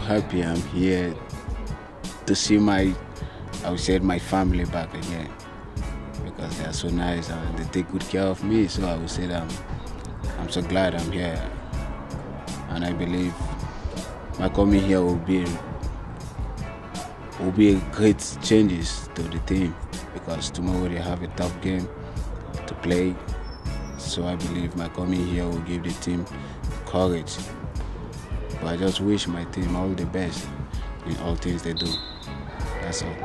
happy I'm here to see I would say my family back again, because they are so nice and they take good care of me. So I would say that I'm so glad I'm here, and I believe my coming here will be great changes to the team, because tomorrow they have a tough game to play. So I believe my coming here will give the team courage. But I just wish my team all the best in all things they do. That's all.